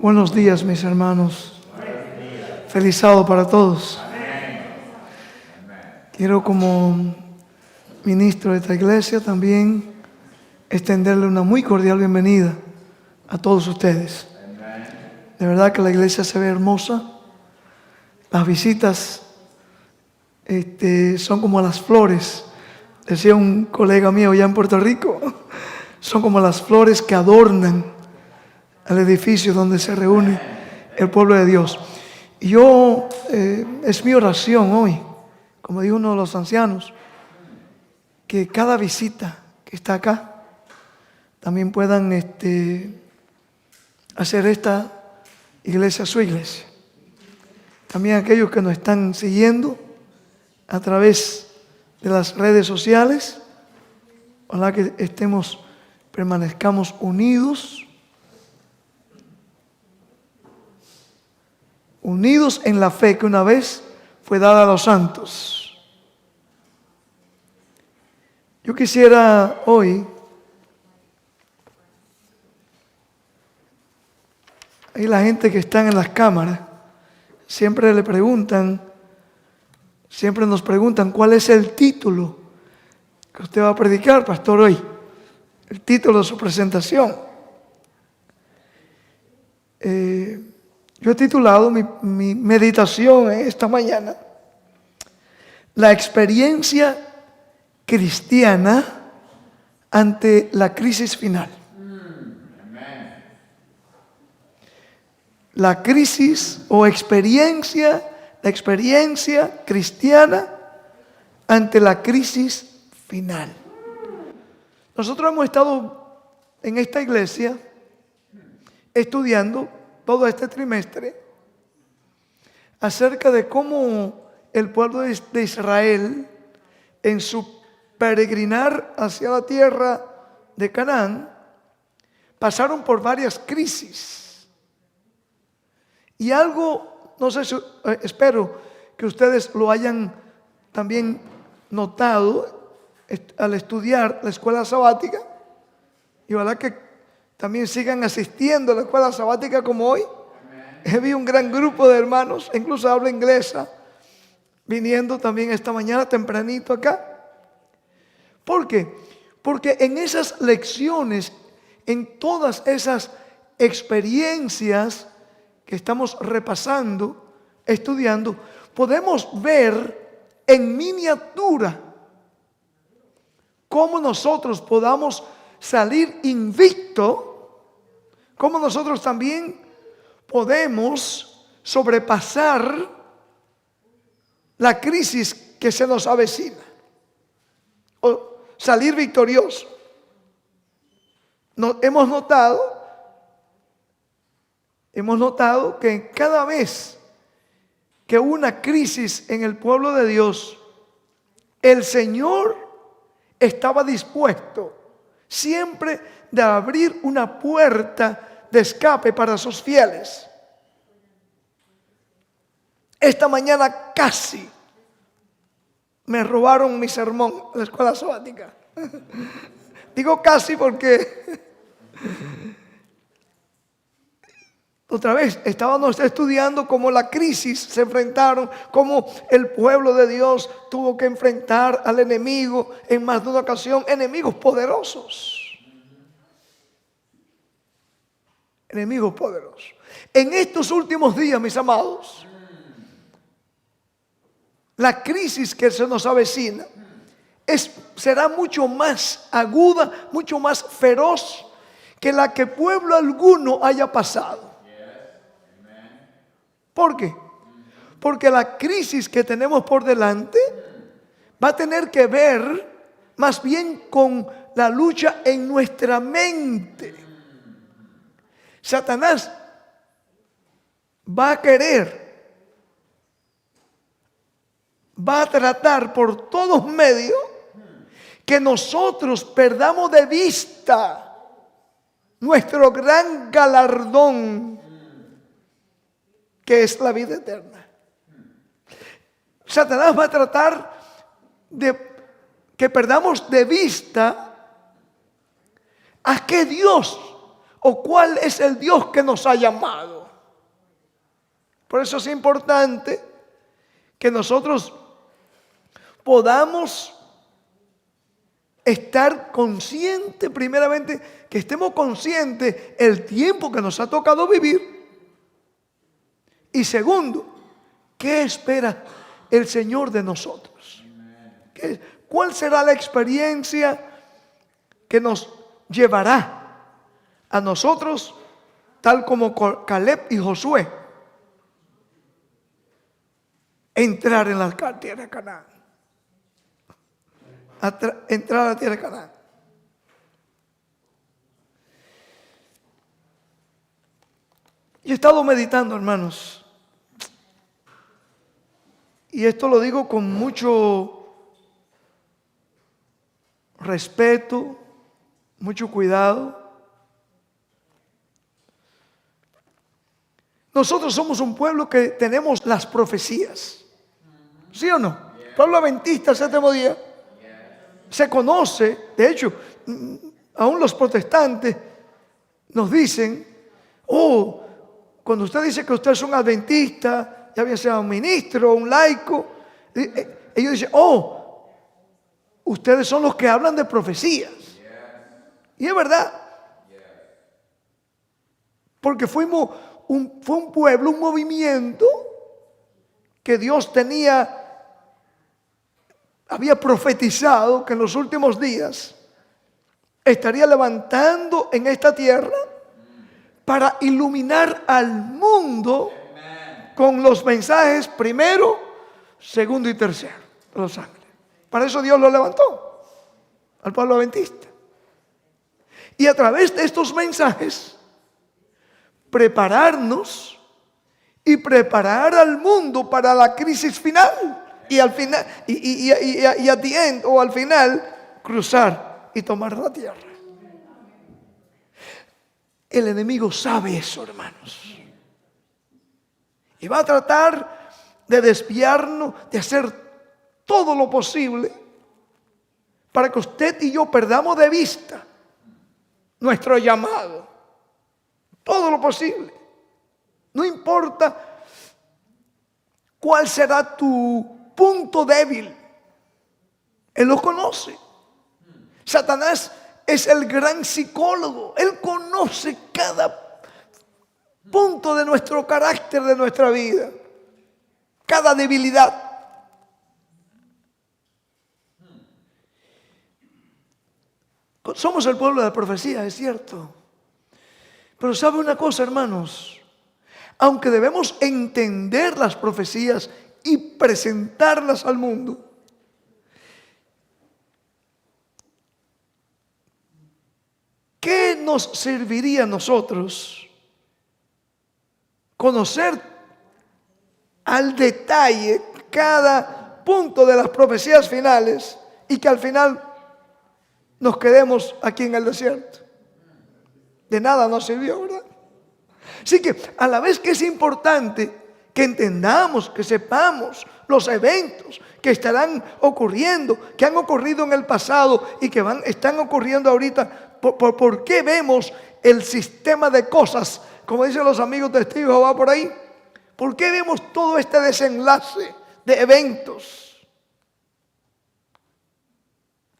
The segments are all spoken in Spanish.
Buenos días, mis hermanos. Feliz sábado para todos. Quiero, como ministro de esta iglesia, también extenderle una muy cordial bienvenida a todos ustedes. De verdad que la iglesia se ve hermosa. Las visitas son como las flores. Decía un colega mío allá en Puerto Rico, son como las flores que adornan al edificio donde se reúne el pueblo de Dios. Y yo, es mi oración hoy, como dijo uno de los ancianos, que cada visita que está acá también puedan hacer esta iglesia su iglesia. También aquellos que nos están siguiendo a través de las redes sociales, ojalá que permanezcamos unidos en la fe que una vez fue dada a los santos. Yo quisiera hoy, ahí la gente que está en las cámaras, siempre nos preguntan cuál es el título que usted va a predicar, pastor, hoy. El título de su presentación. Yo he titulado mi meditación esta mañana, La experiencia cristiana ante la crisis final. La crisis o la experiencia cristiana ante la crisis final. Nosotros hemos estado en esta iglesia estudiando todo este trimestre acerca de cómo el pueblo de Israel, en su peregrinar hacia la tierra de Canaán, pasaron por varias crisis. Y algo, no sé, espero que ustedes lo hayan también notado al estudiar la escuela sabática, y ojalá que también sigan asistiendo a la escuela sabática como hoy. Vi un gran grupo de hermanos, incluso habla inglesa, viniendo también esta mañana tempranito acá. ¿Por qué? Porque en esas lecciones, en todas esas experiencias que estamos repasando, estudiando, podemos ver en miniatura cómo nosotros podamos salir invicto, cómo nosotros también podemos sobrepasar la crisis que se nos avecina o salir victorioso. Hemos notado que cada vez que hubo una crisis en el pueblo de Dios, el Señor estaba dispuesto siempre de abrir una puerta de escape para sus fieles. Esta mañana casi me robaron mi sermón en la escuela sabática. Digo casi porque otra vez estábamos estudiando cómo la crisis se enfrentaron, cómo el pueblo de Dios tuvo que enfrentar al enemigo en más de una ocasión, enemigos poderosos. Enemigos poderosos. En estos últimos días, mis amados, la crisis que se nos avecina será mucho más aguda, mucho más feroz que la que pueblo alguno haya pasado. ¿Por qué? Porque la crisis que tenemos por delante va a tener que ver más bien con la lucha en nuestra mente. Satanás va a tratar por todos medios que nosotros perdamos de vista nuestro gran galardón, que es la vida eterna. Satanás va a tratar de que perdamos de vista a qué Dios ¿O cuál es el Dios que nos ha llamado? Por eso es importante que nosotros podamos estar conscientes, primeramente, que estemos conscientes el tiempo que nos ha tocado vivir. Y segundo, ¿qué espera el Señor de nosotros? ¿Cuál será la experiencia que nos llevará a nosotros, tal como Caleb y Josué, entrar en la tierra de Canaán? Entrar a la tierra de Canaán. Y he estado meditando, hermanos, y esto lo digo con mucho respeto, mucho cuidado. Nosotros somos un pueblo que tenemos las profecías, ¿sí o no? Pueblo adventista, séptimo día, se conoce. De hecho, aún los protestantes nos dicen: oh, cuando usted dice que usted es un adventista, ya bien sea un ministro o un laico, ellos dicen: oh, ustedes son los que hablan de profecías. Y es verdad, porque fue un pueblo, un movimiento que Dios había profetizado que en los últimos días estaría levantando en esta tierra para iluminar al mundo con los mensajes primero, segundo y tercero de los ángeles. Para eso Dios lo levantó al pueblo adventista. Y a través de estos mensajes, prepararnos y preparar al mundo para la crisis final. Y al final, al final, cruzar y tomar la tierra. El enemigo sabe eso, hermanos. Y va a tratar de desviarnos, de hacer todo lo posible para que usted y yo perdamos de vista nuestro llamado. Todo lo posible. No importa cuál será tu punto débil. Él lo conoce. Satanás es el gran psicólogo. Él conoce cada punto de nuestro carácter, de nuestra vida. Cada debilidad. Somos el pueblo de la profecía, es cierto. Pero ¿sabe una cosa, hermanos? Aunque debemos entender las profecías y presentarlas al mundo, ¿qué nos serviría a nosotros conocer al detalle cada punto de las profecías finales y que al final nos quedemos aquí en el desierto? De nada nos sirvió, ¿verdad? Así que a la vez que es importante que entendamos, que sepamos los eventos que estarán ocurriendo, que han ocurrido en el pasado y que están ocurriendo ahorita, ¿por qué vemos el sistema de cosas, como dicen los amigos testigos de Jehová por ahí? ¿Por qué vemos todo este desenlace de eventos?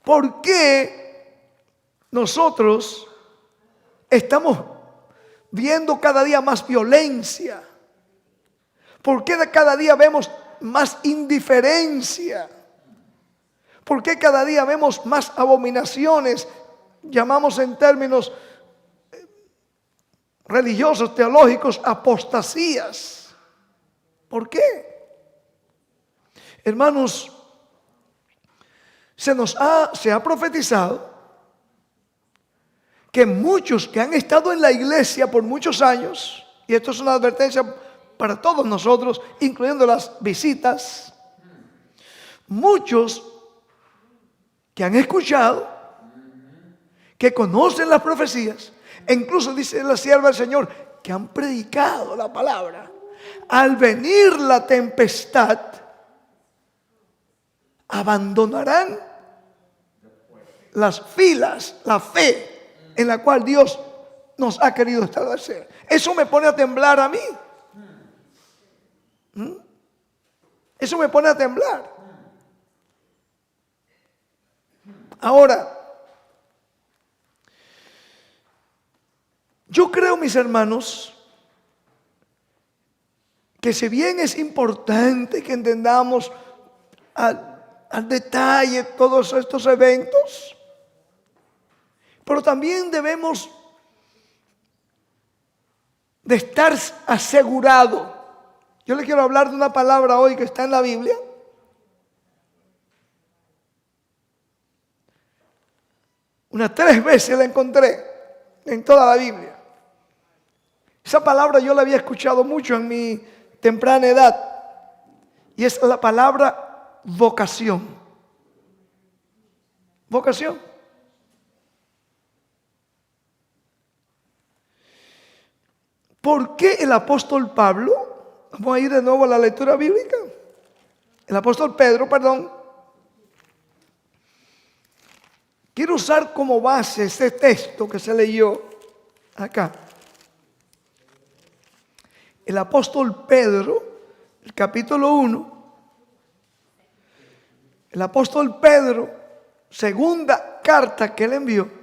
¿Por qué nosotros estamos viendo cada día más violencia? ¿Por qué cada día vemos más indiferencia? ¿Por qué cada día vemos más abominaciones? Llamamos en términos religiosos, teológicos, apostasías. ¿Por qué? Hermanos, se ha profetizado que muchos que han estado en la iglesia por muchos años, y esto es una advertencia para todos nosotros, incluyendo las visitas, muchos que han escuchado, que conocen las profecías, e incluso dice la sierva del Señor, que han predicado la palabra, al venir la tempestad, abandonarán las filas, la fe en la cual Dios nos ha querido establecer. Eso me pone a temblar a mí. Eso me pone a temblar. Ahora, yo creo, mis hermanos, que si bien es importante que entendamos al detalle todos estos eventos, pero también debemos de estar asegurado. Yo le quiero hablar de una palabra hoy que está en la Biblia. Unas 3 veces la encontré en toda la Biblia. Esa palabra yo la había escuchado mucho en mi temprana edad. Y es la palabra vocación. Vocación. ¿Por qué el apóstol Pablo? Vamos a ir de nuevo a la lectura bíblica. El apóstol Pedro, perdón. Quiero usar como base este texto que se leyó acá. El apóstol Pedro, el capítulo 1. El apóstol Pedro, segunda carta que él envió.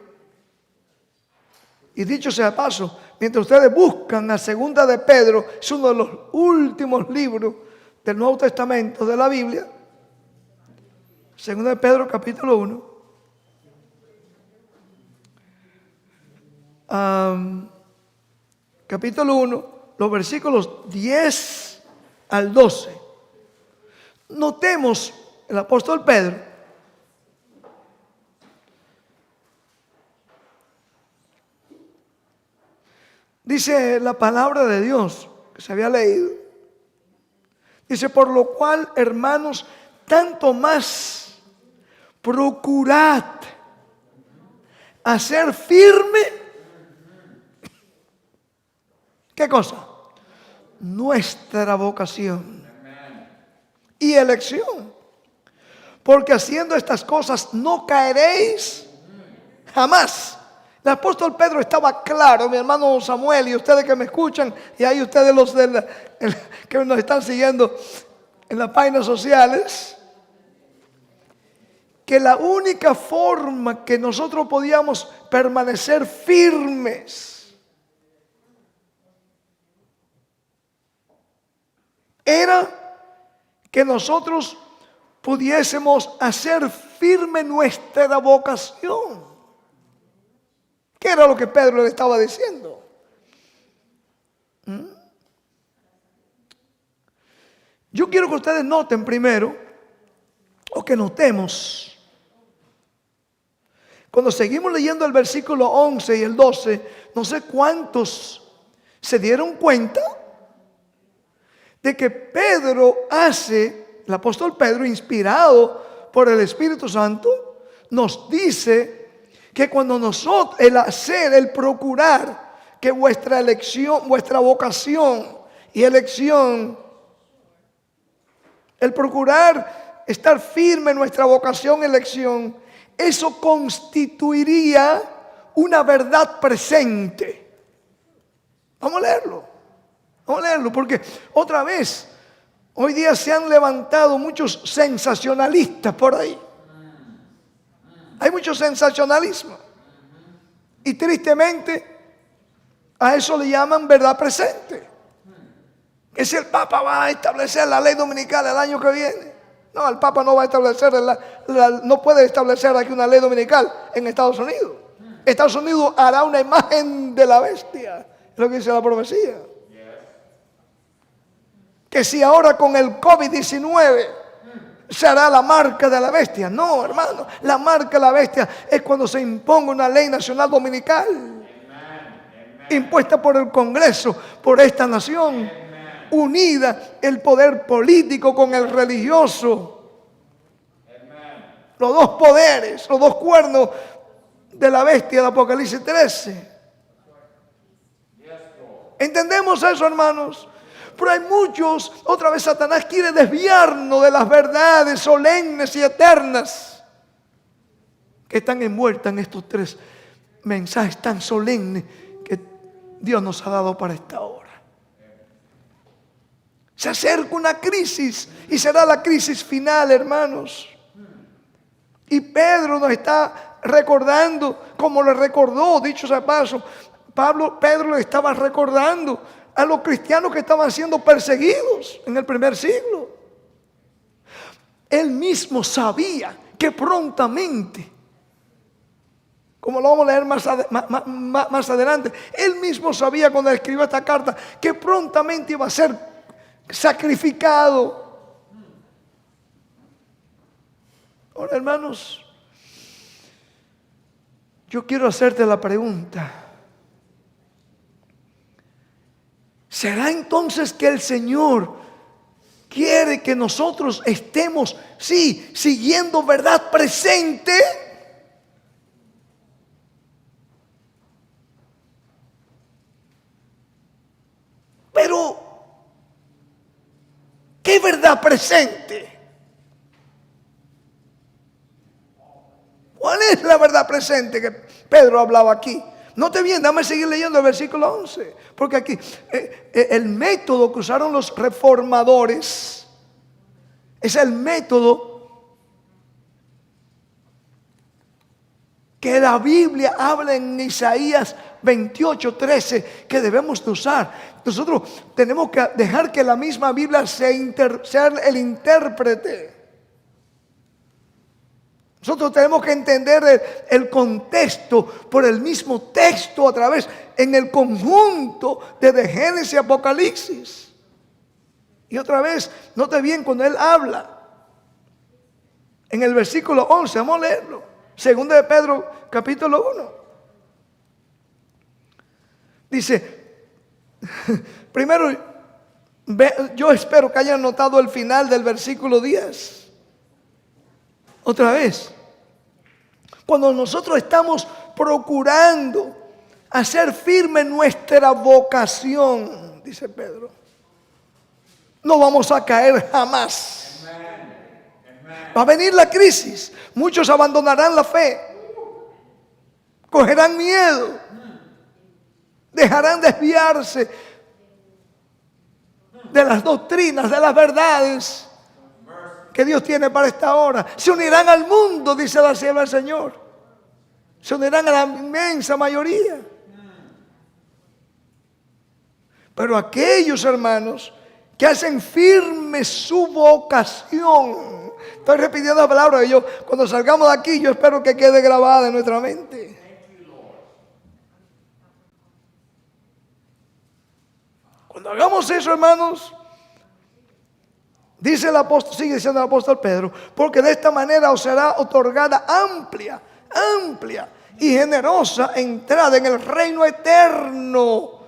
Y dicho sea de paso, mientras ustedes buscan a segunda de Pedro, es uno de los últimos libros del Nuevo Testamento de la Biblia. Segunda de Pedro, capítulo 1. Capítulo 1, los versículos 10 al 12. Notemos el apóstol Pedro. Dice la palabra de Dios que se había leído. Dice, por lo cual, hermanos, tanto más procurad hacer firme. ¿Qué cosa? Nuestra vocación y elección. Porque haciendo estas cosas no caeréis jamás. El apóstol Pedro estaba claro, mi hermano Samuel y ustedes que me escuchan, y hay ustedes los que nos están siguiendo en las páginas sociales, que la única forma que nosotros podíamos permanecer firmes era que nosotros pudiésemos hacer firme nuestra vocación. ¿Qué era lo que Pedro le estaba diciendo? Yo quiero que ustedes noten primero, o que notemos, cuando seguimos leyendo el versículo 11 y el 12, no sé cuántos se dieron cuenta de que Pedro hace, el apóstol Pedro, inspirado por el Espíritu Santo, nos dice que cuando nosotros, el hacer, el procurar que vuestra elección, vuestra vocación y elección, el procurar estar firme en nuestra vocación y elección, eso constituiría una verdad presente. Vamos a leerlo. Vamos a leerlo, porque otra vez, hoy día se han levantado muchos sensacionalistas por ahí. Hay mucho sensacionalismo. Y tristemente, a eso le llaman verdad presente. Que si el Papa va a establecer la ley dominical el año que viene. No, el Papa no va a establecer, no puede establecer aquí una ley dominical en Estados Unidos. Estados Unidos hará una imagen de la bestia, es lo que dice la profecía. Que si ahora con el COVID-19 se hará la marca de la bestia. No, hermano, la marca de la bestia es cuando se imponga una ley nacional dominical, impuesta por el Congreso, por esta nación, unida el poder político con el religioso. Los dos poderes, los dos cuernos de la bestia de Apocalipsis 13. ¿Entendemos eso, hermanos? Pero hay muchos, otra vez Satanás quiere desviarnos de las verdades solemnes y eternas que están envueltas en estos 3 mensajes tan solemnes que Dios nos ha dado para esta hora. Se acerca una crisis y será la crisis final, hermanos. Y Pedro nos está recordando, como le recordó, dicho sea paso, Pedro le estaba recordando a los cristianos que estaban siendo perseguidos en el primer siglo. Él mismo sabía que prontamente, como lo vamos a leer más adelante, él mismo sabía cuando escribió esta carta que prontamente iba a ser sacrificado. Ahora, hermanos, yo quiero hacerte la pregunta: ¿será entonces que el Señor quiere que nosotros estemos, sí, siguiendo verdad presente? Pero, ¿qué verdad presente? ¿Cuál es la verdad presente que Pedro hablaba aquí? Note bien, dame seguir leyendo el versículo 11. Porque aquí el método que usaron los reformadores es el método que la Biblia habla en Isaías 28:13 que debemos de usar. Nosotros tenemos que dejar que la misma Biblia sea el intérprete. Nosotros tenemos que entender el contexto por el mismo texto a través, en el conjunto de Génesis y Apocalipsis. Y otra vez, note bien cuando él habla en el versículo 11, vamos a leerlo. Segunda de Pedro, capítulo 1. Dice, primero, yo espero que hayan notado el final del versículo 10. Otra vez, cuando nosotros estamos procurando hacer firme nuestra vocación, dice Pedro, no vamos a caer jamás. Va a venir la crisis, muchos abandonarán la fe, cogerán miedo, dejarán desviarse de las doctrinas, de las verdades que Dios tiene para esta hora. Se unirán al mundo, dice la sierva del Señor. Se unirán a la inmensa mayoría. Pero aquellos hermanos que hacen firme su vocación. Estoy repitiendo la palabra de yo. Cuando salgamos de aquí, yo espero que quede grabada en nuestra mente. Cuando hagamos eso, hermanos, dice el apóstol, sigue diciendo el apóstol Pedro, porque de esta manera os será otorgada amplia y generosa entrada en el reino eterno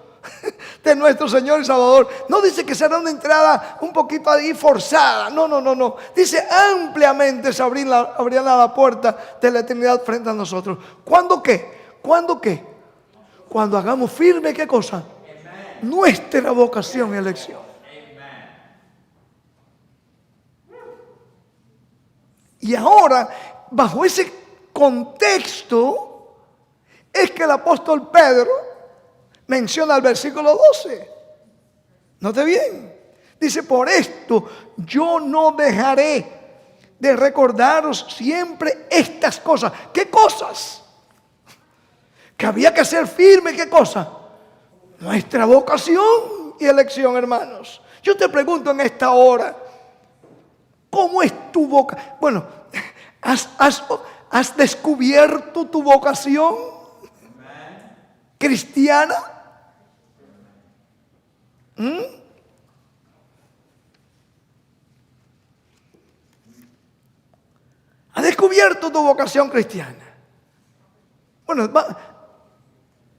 de nuestro Señor y Salvador. No dice que será una entrada un poquito ahí forzada, no. Dice ampliamente se abrirá la puerta de la eternidad frente a nosotros. ¿Cuándo qué? Cuando hagamos firme, ¿qué cosa? Nuestra vocación y elección. Y ahora, bajo ese contexto, es que el apóstol Pedro menciona el versículo 12. Note bien. Dice, por esto yo no dejaré de recordaros siempre estas cosas. ¿Qué cosas? Que había que hacer firme, ¿qué cosa? Nuestra vocación y elección, hermanos. Yo te pregunto en esta hora, ¿cómo es tu vocación? Bueno, ¿has descubierto tu vocación cristiana? ¿Has descubierto tu vocación cristiana? Bueno,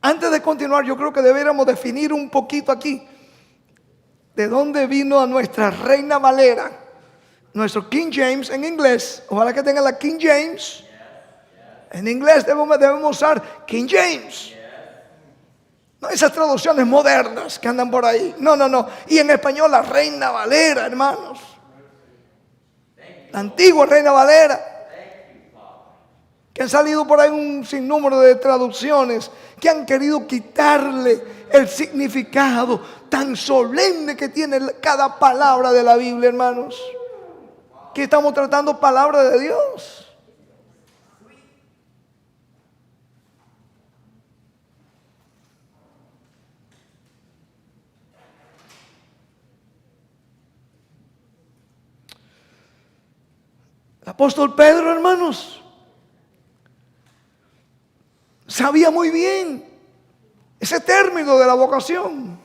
antes de continuar, yo creo que deberíamos definir un poquito aquí de dónde vino a nuestra Reina Valera, nuestro King James en inglés. Ojalá que tengan la King James. En inglés debemos usar King James. No esas traducciones modernas que andan por ahí. No. Y en español la Reina Valera, hermanos. La antigua Reina Valera. que han salido por ahí un sinnúmero de traducciones que han querido quitarle el significado tan solemne que tiene cada palabra de la Biblia, hermanos. Aquí estamos tratando palabra de Dios. El apóstol Pedro, hermanos, sabía muy bien ese término de la vocación.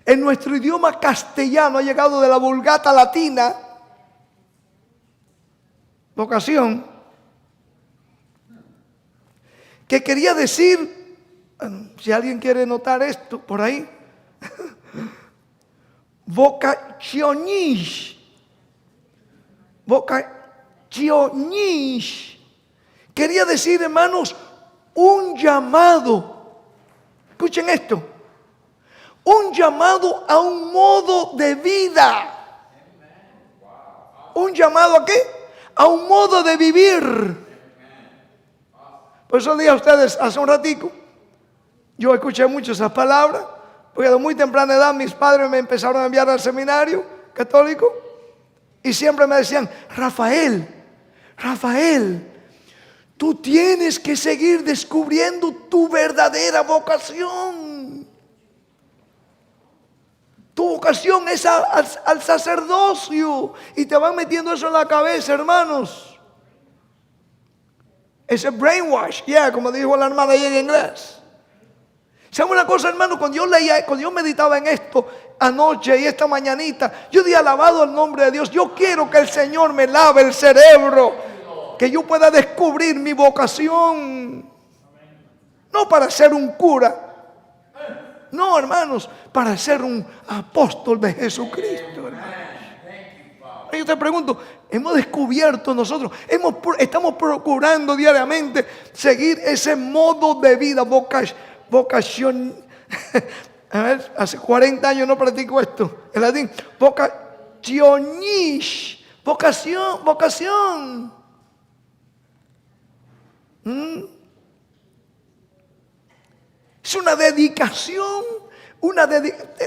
En nuestro idioma castellano ha llegado de la Vulgata latina, vocación, que quería decir, si alguien quiere notar esto por ahí, vocationis. Vocationis. Quería decir, hermanos, un llamado. Escuchen esto. Un llamado a un modo de vida. ¿Un llamado a qué? A un modo de vivir. Por eso dije a ustedes hace un ratico, yo escuché mucho esas palabras, porque de muy temprana edad mis padres me empezaron a enviar al seminario católico y siempre me decían, Rafael, tú tienes que seguir descubriendo tu verdadera vocación. Tu vocación es al sacerdocio. Y te van metiendo eso en la cabeza, hermanos. Ese brainwash, como dijo la hermana ahí en inglés. ¿Saben una cosa, hermano? Cuando yo meditaba en esto anoche y esta mañanita, yo di alabado el nombre de Dios. Yo quiero que el Señor me lave el cerebro, que yo pueda descubrir mi vocación. No para ser un cura. No, hermanos, para ser un apóstol de Jesucristo, hermanos. Yo te pregunto, hemos descubierto nosotros, estamos procurando diariamente seguir ese modo de vida, vocación. A ver, hace 40 años no practico esto, en latín, vocationis, vocación. Es una dedicación,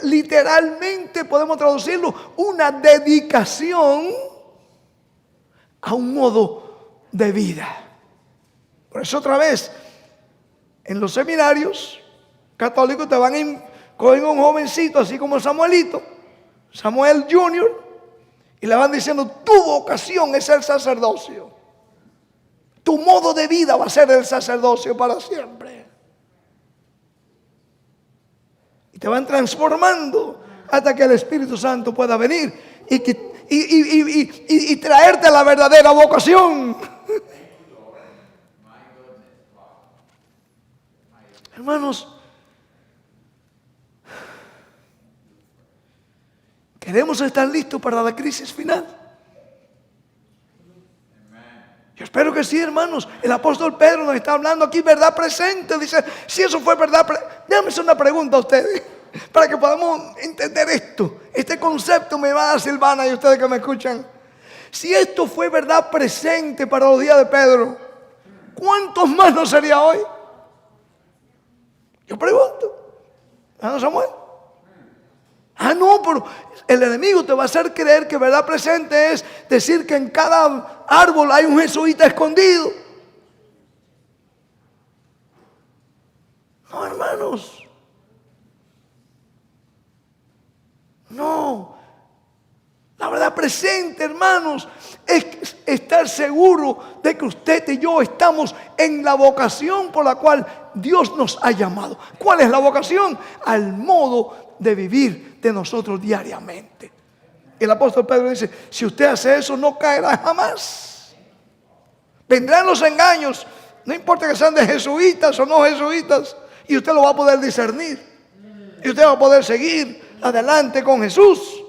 literalmente podemos traducirlo, una dedicación a un modo de vida. Por eso otra vez, en los seminarios católicos te van a coger un jovencito así como Samuelito, Samuel Junior, y le van diciendo, tu vocación es el sacerdocio. Tu modo de vida va a ser el sacerdocio para siempre. Te van transformando hasta que el Espíritu Santo pueda venir y traerte la verdadera vocación. Hermanos, queremos estar listos para la crisis final. Yo espero que sí, hermanos. El apóstol Pedro nos está hablando aquí verdad presente. Dice, si eso fue verdad presente. Déjame hacer una pregunta a ustedes, para que podamos entender esto. Este concepto me va a dar Silvana y ustedes que me escuchan. Si esto fue verdad presente para los días de Pedro, ¿cuántos más no sería hoy? Yo pregunto. ¿Ah, no, Samuel? No, pero el enemigo te va a hacer creer que verdad presente es decir que en cada árbol hay un jesuita escondido. No, hermanos. No. La verdad presente, hermanos, es estar seguro de que usted y yo estamos en la vocación por la cual Dios nos ha llamado. ¿Cuál es la vocación? Al modo de vivir de nosotros diariamente. El apóstol Pedro dice, si usted hace eso no caerá jamás. Vendrán los engaños, no importa que sean de jesuitas o no jesuitas, y usted lo va a poder discernir. Y usted va a poder seguir adelante con Jesús,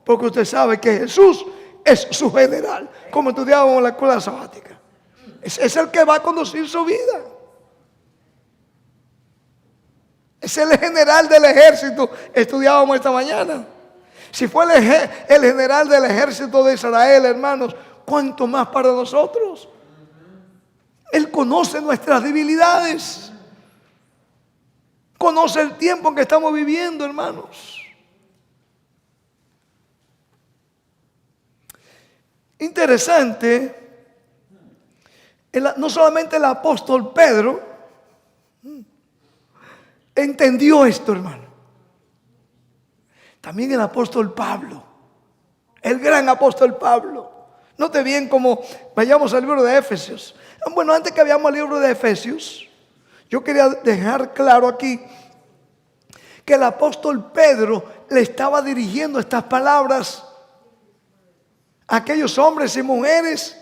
porque usted sabe que Jesús es su general, como estudiábamos en la escuela sabática. Es el que va a conducir su vida. Es el general del ejército, estudiábamos esta mañana. Si fue el general del ejército de Israel, hermanos, ¿cuánto más para nosotros? Él conoce nuestras debilidades. Conoce el tiempo en que estamos viviendo, hermanos. Interesante. No solamente el apóstol Pedro entendió esto, hermano. También el apóstol Pablo, el gran apóstol Pablo. Note bien cómo vayamos al libro de Efesios. Bueno, antes que vayamos al libro de Efesios, yo quería dejar claro aquí que el apóstol Pedro le estaba dirigiendo estas palabras a aquellos hombres y mujeres.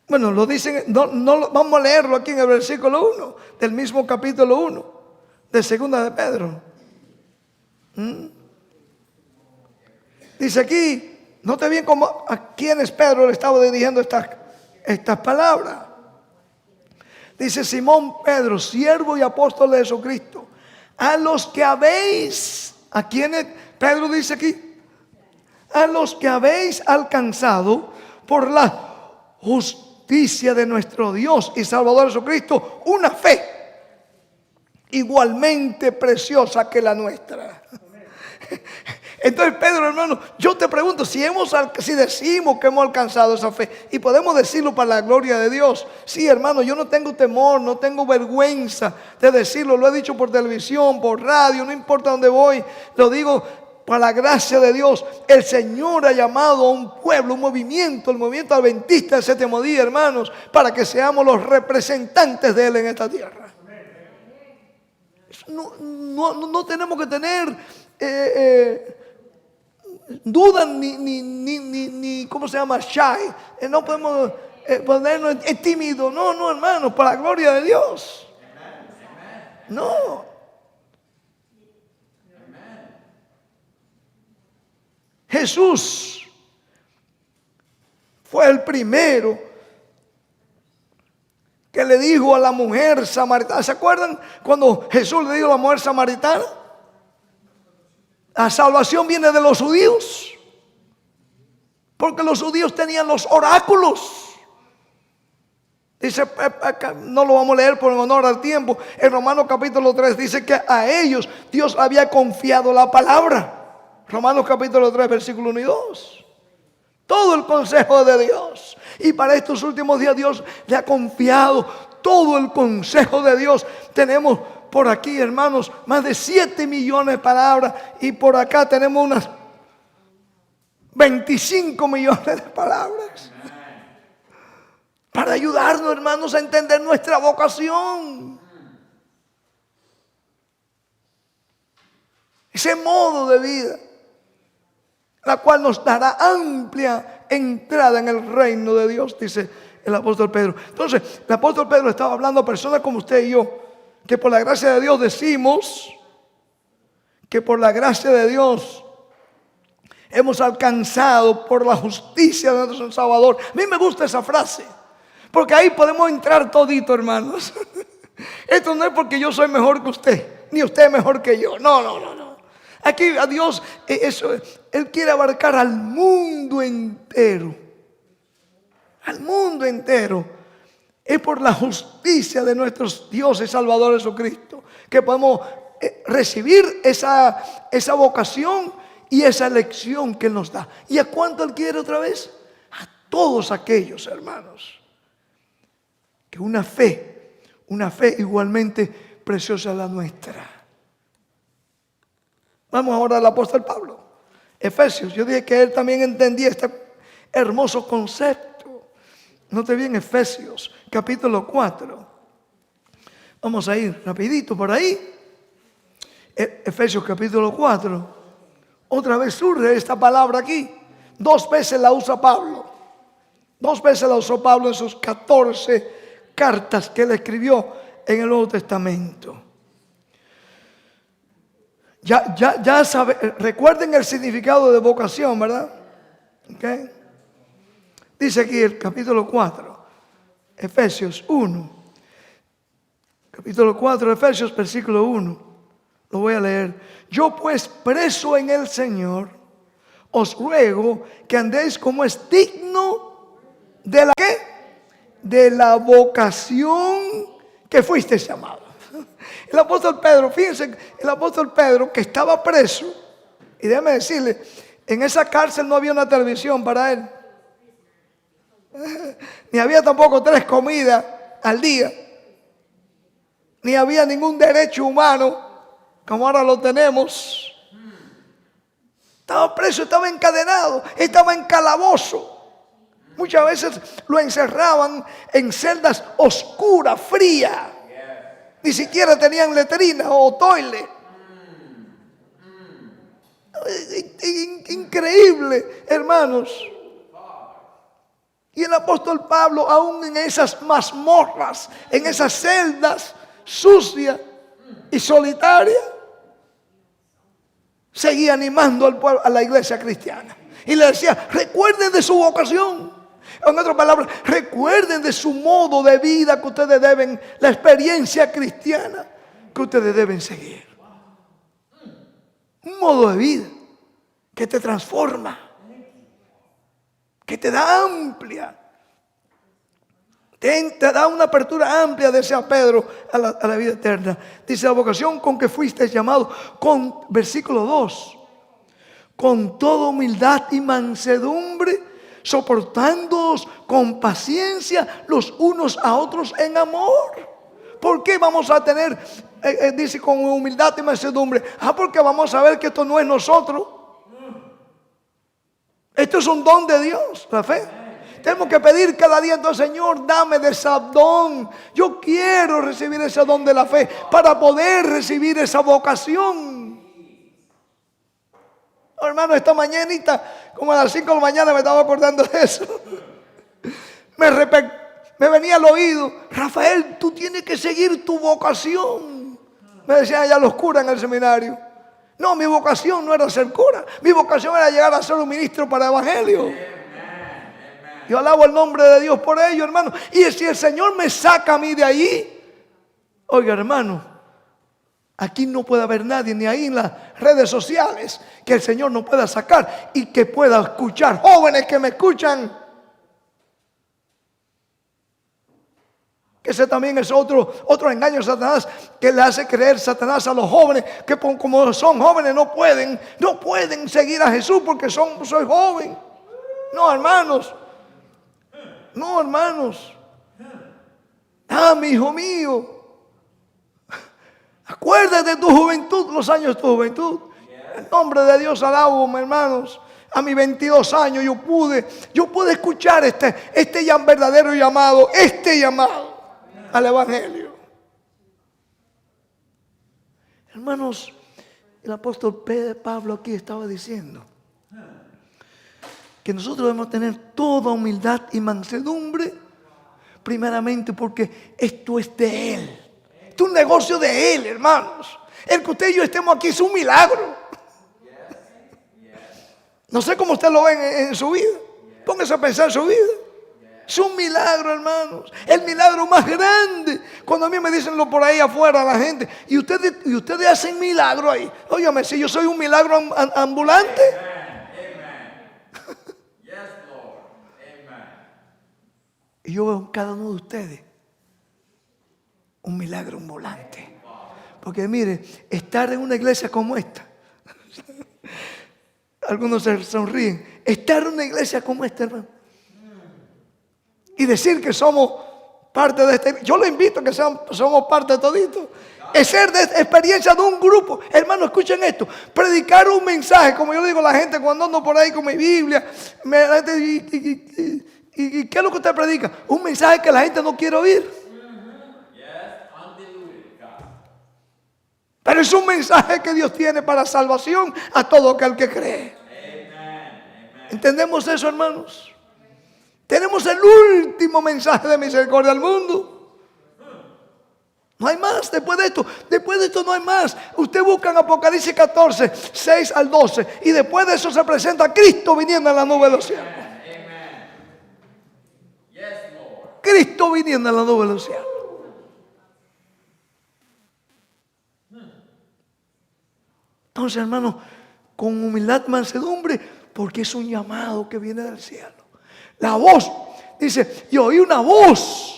Bueno, lo dicen, no, vamos a leerlo aquí en el versículo 1 del mismo capítulo 1 de Segunda de Pedro. Dice aquí, note bien cómo a quienes Pedro le estaba dirigiendo estas palabras. Dice: Simón Pedro, siervo y apóstol de Jesucristo, a los que habéis, ¿a quienes Pedro dice aquí? A los que habéis alcanzado por la justicia de nuestro Dios y Salvador Jesucristo una fe igualmente preciosa que la nuestra. Entonces, Pedro, hermano, yo te pregunto, si decimos que hemos alcanzado esa fe, y podemos decirlo para la gloria de Dios. Sí, hermano, yo no tengo temor, no tengo vergüenza de decirlo. Lo he dicho por televisión, por radio, no importa dónde voy. Lo digo para la gracia de Dios. El Señor ha llamado a un pueblo, un movimiento, el movimiento adventista del séptimo día, hermanos, para que seamos los representantes de Él en esta tierra. No tenemos que tener dudas ni ¿cómo se llama? Shy. No podemos ponernos tímidos. No, hermanos, para la gloria de Dios. No. Jesús fue el primero que le dijo a la mujer samaritana. ¿Se acuerdan cuando Jesús le dijo a la mujer samaritana? La salvación viene de los judíos, porque los judíos tenían los oráculos. Dice, no lo vamos a leer por honor al tiempo. En Romanos capítulo 3 dice que a ellos Dios había confiado la palabra. Romanos capítulo 3 versículo 1 y 2. Todo el consejo de Dios. Y para estos últimos días Dios le ha confiado todo el consejo de Dios. Tenemos por aquí, hermanos, más de 7 millones de palabras. Y por acá tenemos unas 25 millones de palabras. Para ayudarnos, hermanos, a entender nuestra vocación. Ese modo de vida, la cual nos dará amplia entrada en el reino de Dios, dice el apóstol Pedro. Entonces, el apóstol Pedro estaba hablando a personas como usted y yo, que por la gracia de Dios decimos que por la gracia de Dios hemos alcanzado por la justicia de nuestro Salvador. A mí me gusta esa frase, porque ahí podemos entrar todito, hermanos. Esto no es porque yo soy mejor que usted, ni usted es mejor que yo. No. Aquí a Dios, Él quiere abarcar al mundo entero. Al mundo entero. Es por la justicia de nuestro Dios y Salvador Jesucristo que podemos recibir esa vocación y esa elección que Él nos da. ¿Y a cuánto Él quiere otra vez? A todos aquellos, hermanos, que una fe igualmente preciosa es la nuestra. Vamos ahora al apóstol Pablo. Efesios, yo dije que él también entendía este hermoso concepto. Note bien, Efesios, capítulo 4. Vamos a ir rapidito por ahí. Efesios, capítulo 4. Otra vez surge esta palabra aquí. 2 veces la usa Pablo. 2 veces la usó Pablo en sus 14 cartas que él escribió en el Nuevo Testamento. Ya sabe, recuerden el significado de vocación, ¿verdad? ¿Okay? Dice aquí el capítulo 4, Efesios 1. Capítulo 4, Efesios, versículo 1. Lo voy a leer. Yo pues, preso en el Señor, os ruego que andéis como es digno de la ¿qué? de la vocación que fuiste llamado. El apóstol Pedro, fíjense, el apóstol Pedro que estaba preso, y déjame decirle, en esa cárcel no había una televisión para él, ni había tampoco 3 comidas al día, ni había ningún derecho humano como ahora lo tenemos. Estaba preso, estaba encadenado, estaba en calabozo. Muchas veces lo encerraban en celdas oscuras, frías. Ni siquiera tenían letrina o toilet. Increíble, hermanos. Y el apóstol Pablo, aún en esas mazmorras, en esas celdas sucias y solitarias, seguía animando al pueblo, a la iglesia cristiana. Y le decía, recuerden de su vocación. En otras palabras, recuerden de su modo de vida que ustedes deben, la experiencia cristiana que ustedes deben seguir. Un modo de vida que te transforma, que te da amplia, te da una apertura amplia, decía Pedro, a la vida eterna. Dice, la vocación con que fuiste llamado, con versículo 2, con toda humildad y mansedumbre, soportándoos con paciencia los unos a otros en amor. ¿Por qué vamos a tener, dice, con humildad y mansedumbre? Porque vamos a ver que esto no es nosotros. Esto es un don de Dios, la fe. Tenemos que pedir cada día, entonces, Señor, dame de ese don. Yo quiero recibir ese don de la fe para poder recibir esa vocación. Oh, hermano, esta mañanita, como a las 5 de la mañana, me estaba acordando de eso. Me venía al oído, Rafael, tú tienes que seguir tu vocación. Me decían allá los curas en el seminario. No, mi vocación no era ser cura. Mi vocación era llegar a ser un ministro para el evangelio. Yo alabo el nombre de Dios por ello, hermano. Y si el Señor me saca a mí de allí, oiga, hermano, aquí no puede haber nadie, ni ahí en las redes sociales, que el Señor no pueda sacar y que pueda escuchar. Jóvenes que me escuchan, que ese también es otro engaño de Satanás, que le hace creer Satanás a los jóvenes, que como son jóvenes no pueden seguir a Jesús porque soy joven. No, hermanos. No, hermanos. Mi hijo mío, acuérdate de tu juventud, los años de tu juventud. En nombre de Dios alabo, hermanos. A mis 22 años yo pude escuchar este verdadero llamado, al evangelio. Hermanos, el apóstol Pablo aquí estaba diciendo que nosotros debemos tener toda humildad y mansedumbre, primeramente porque esto es de Él. Esto es un negocio de Él, hermanos. El que usted y yo estemos aquí es un milagro. No sé cómo usted lo ve en su vida. Póngase a pensar en su vida. Es un milagro, hermanos. El milagro más grande. Cuando a mí me dicen lo por ahí afuera la gente, y ustedes hacen milagro ahí. Óyame, si yo soy un milagro ambulante. Y yo veo en cada uno de ustedes un milagro ambulante. Porque mire, estar en una iglesia como esta, algunos se sonríen, estar en una iglesia como esta, hermano, y decir que somos parte de este, yo le invito a que somos parte de todito. Es ser de experiencia de un grupo. Hermano, escuchen esto. Predicar un mensaje, como yo le digo a la gente cuando ando por ahí con mi Biblia, ¿y qué es lo que usted predica? Un mensaje que la gente no quiere oír. Pero es un mensaje que Dios tiene para salvación a todo aquel que cree. ¿Entendemos eso, hermanos? Tenemos el último mensaje de misericordia al mundo. No hay más después de esto. Después de esto no hay más. Usted busca en Apocalipsis 14, 6 al 12. Y después de eso se presenta Cristo viniendo en la nube de los cielos. Cristo viniendo en la nube de los cielos. Entonces, hermanos, con humildad, mansedumbre, porque es un llamado que viene del cielo. La voz Dice, y oí una voz.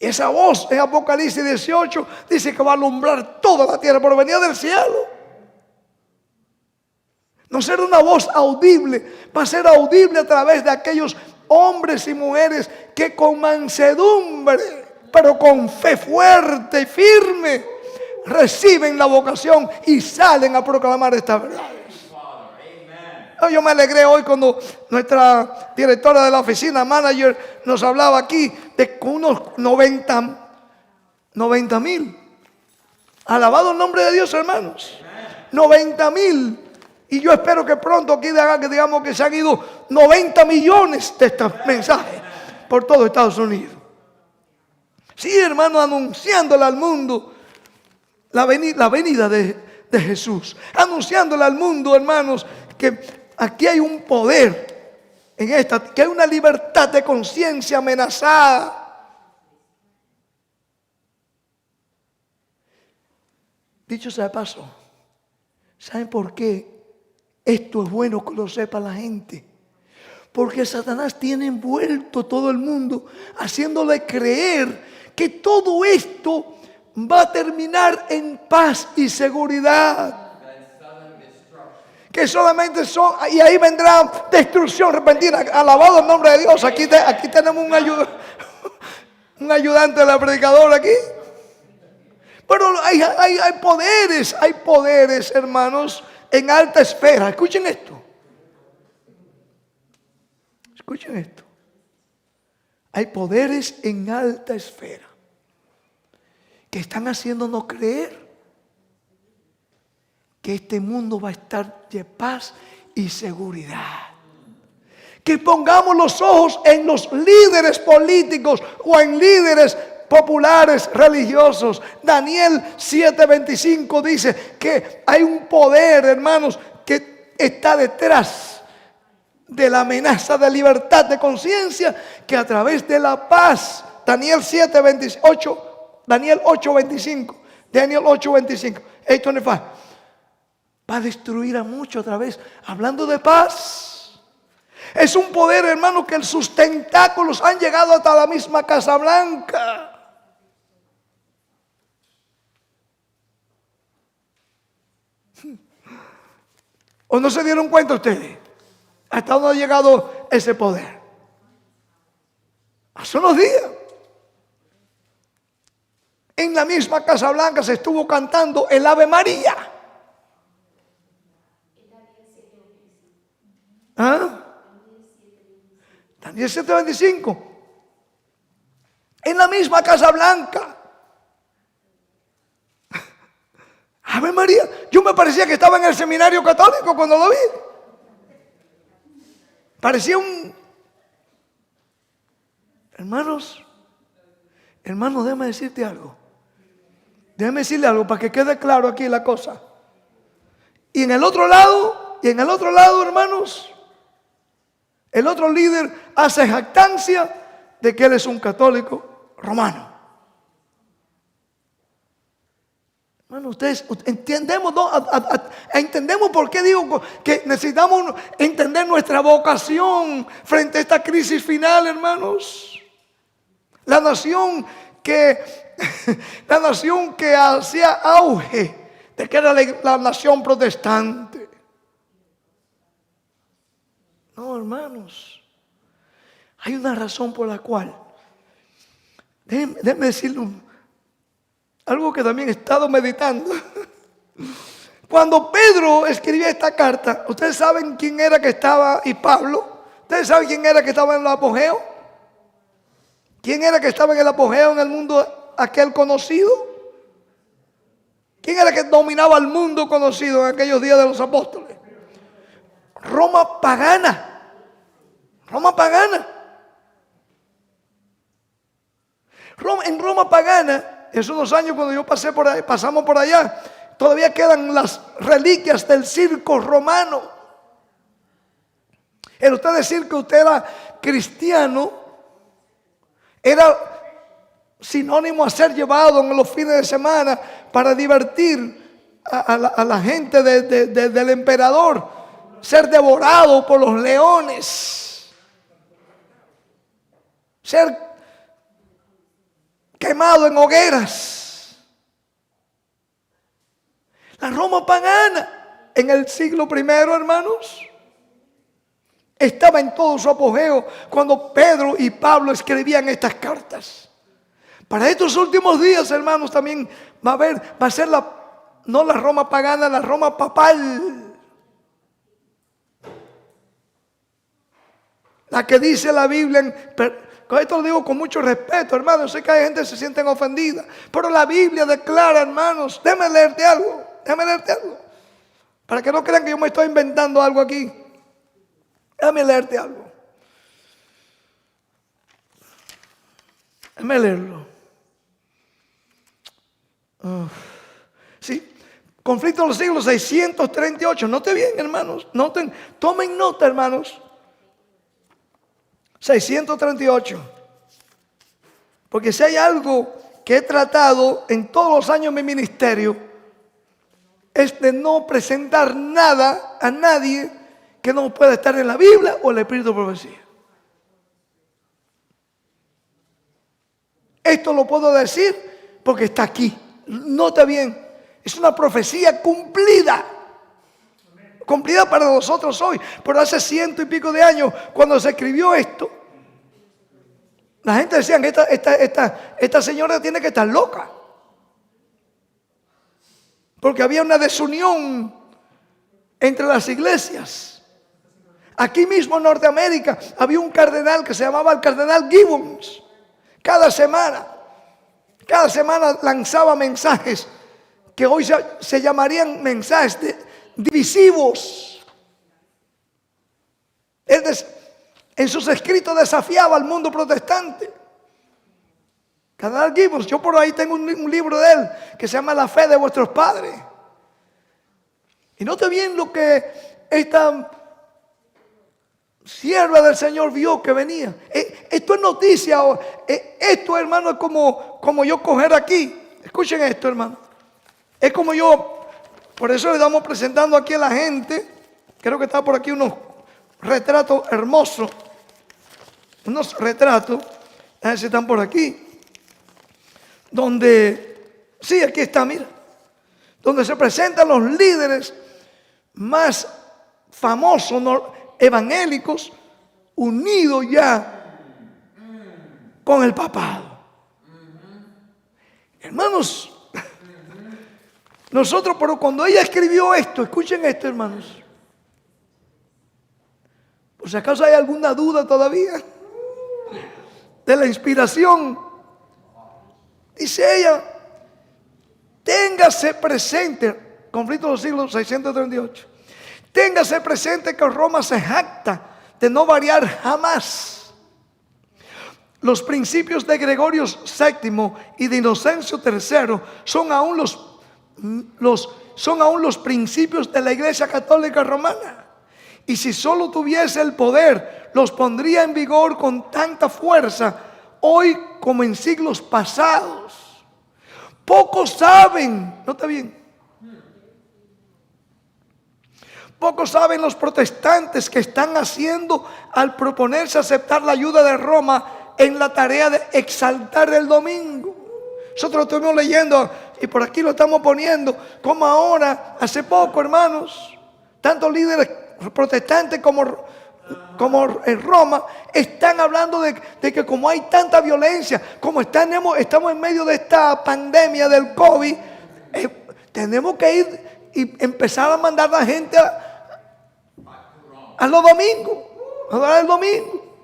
Y esa voz en Apocalipsis 18 dice que va a alumbrar toda la tierra, pero venía del cielo. No será una voz audible, va a ser audible a través de aquellos hombres y mujeres que con mansedumbre, pero con fe fuerte y firme, reciben la vocación y salen a proclamar esta verdad. Yo me alegré hoy cuando nuestra directora de la oficina, manager, nos hablaba aquí de unos 90,000. Alabado el nombre de Dios, hermanos. 90,000. Y yo espero que pronto aquí digamos que se han ido 90 millones de estos mensajes por todo Estados Unidos. Sí, hermano, anunciándole al mundo la venida de Jesús. Anunciándole al mundo, hermanos, que aquí hay un poder en esta, que hay una libertad de conciencia amenazada. Dicho sea de paso, ¿saben por qué esto es bueno que lo sepa la gente? Porque Satanás tiene envuelto todo el mundo, haciéndole creer que todo esto va a terminar en paz y seguridad. Que solamente son, y ahí vendrá destrucción repentina. Alabado el nombre de Dios. Aquí tenemos un ayudante de la predicadora aquí. Pero hay poderes, hermanos, en alta esfera. Escuchen esto. Escuchen esto. Hay poderes en alta esfera que están haciéndonos creer que este mundo va a estar de paz y seguridad. Que pongamos los ojos en los líderes políticos o en líderes populares religiosos. Daniel 7:25 dice que hay un poder, hermanos, que está detrás de la amenaza de libertad de conciencia, que a través de la paz, Daniel 7:28, Daniel 8:25, 8:25, va a destruir a muchos otra vez. Hablando de paz. Es un poder, hermano, que sus tentáculos han llegado hasta la misma Casa Blanca. ¿O no se dieron cuenta ustedes? ¿Hasta dónde ha llegado ese poder? Hace unos días, en la misma Casa Blanca se estuvo cantando el Ave María. ¿Ah? Daniel 7:25. En la misma Casa Blanca. Ave María. Yo me parecía que estaba en el seminario católico cuando lo vi. Parecía un... Hermanos, déjame decirte algo. Déjame decirle algo para que quede claro aquí la cosa. Y en el otro lado, hermanos, el otro líder hace jactancia de que él es un católico romano. Hermano, ustedes entendemos, ¿no? Entendemos por qué digo que necesitamos entender nuestra vocación frente a esta crisis final, hermanos. La nación que hacía auge de que era la nación protestante. No, hermanos, hay una razón por la cual, déjenme decirle algo que también he estado meditando. Cuando Pedro escribía esta carta, ¿ustedes saben quién era que estaba? Y Pablo, ¿ustedes saben quién era que estaba en el apogeo? ¿Quién era que estaba en el apogeo en el mundo aquel conocido? ¿Quién era que dominaba el mundo conocido en aquellos días de los apóstoles? Roma pagana. Roma pagana. En Roma pagana, esos 2 años cuando yo pasamos por allá, todavía quedan las reliquias del circo romano. El usted decir que usted era cristiano era sinónimo a ser llevado en los fines de semana para divertir a la gente del emperador, ser devorado por los leones. ser quemado en hogueras. La Roma pagana en el siglo I, hermanos, estaba en todo su apogeo cuando Pedro y Pablo escribían estas cartas. Para estos últimos días, hermanos, también va a ser no la Roma pagana, la Roma papal. La que dice la Biblia, esto lo digo con mucho respeto, hermanos, sé que hay gente que se sienten ofendida, pero la Biblia declara, hermanos, déjame leerte algo, para que no crean que yo me estoy inventando algo aquí. Déjame leerte algo. Déjame leerlo. Sí, conflicto de los siglos 638. Note bien, hermanos. Tomen nota, hermanos. 638. Porque si hay algo que he tratado en todos los años de mi ministerio, es de no presentar nada a nadie que no pueda estar en la Biblia o el Espíritu de Profecía. Esto lo puedo decir porque está aquí. Nota bien, es una profecía cumplida. Cumplida para nosotros hoy. Pero hace 100 y pico de años, cuando se escribió esto, la gente decía que esta señora tiene que estar loca. Porque había una desunión entre las iglesias. Aquí mismo en Norteamérica había un cardenal que se llamaba el cardenal Gibbons. Cada semana lanzaba mensajes que hoy se llamarían mensajes divisivos. Él en sus escritos desafiaba al mundo protestante. Cardenal Gibbons, yo por ahí tengo un libro de él que se llama La fe de vuestros padres. Y note bien lo que esta sierva del Señor vio que venía. Esto es noticia. Esto, hermano, es como yo coger aquí. Escuchen esto, hermano. Es como yo, por eso le estamos presentando aquí a la gente. Creo que está por aquí unos retratos hermosos. Unos retratos. A ver si están por aquí. Donde, sí, aquí está, mira. Donde se presentan los líderes más famosos evangélicos unidos ya con el papado. Hermanos, nosotros, pero cuando ella escribió esto, escuchen esto, hermanos. Por si acaso hay alguna duda todavía de la inspiración, dice ella: téngase presente, conflicto de los siglos 638. Téngase presente que Roma se jacta de no variar jamás. Los principios de Gregorio VII y de Inocencio III son aún los principios de la Iglesia Católica Romana. Y si solo tuviese el poder, los pondría en vigor con tanta fuerza hoy como en siglos pasados. Pocos saben, nota bien. Pocos saben los protestantes que están haciendo al proponerse aceptar la ayuda de Roma en la tarea de exaltar el domingo. Nosotros lo estuvimos leyendo y por aquí lo estamos poniendo, como ahora, hace poco, hermanos, tantos líderes protestantes como en Roma están hablando de que como hay tanta violencia, como estamos en medio de esta pandemia del COVID, tenemos que ir y empezar a mandar a la gente a los domingos, a adorar el domingo.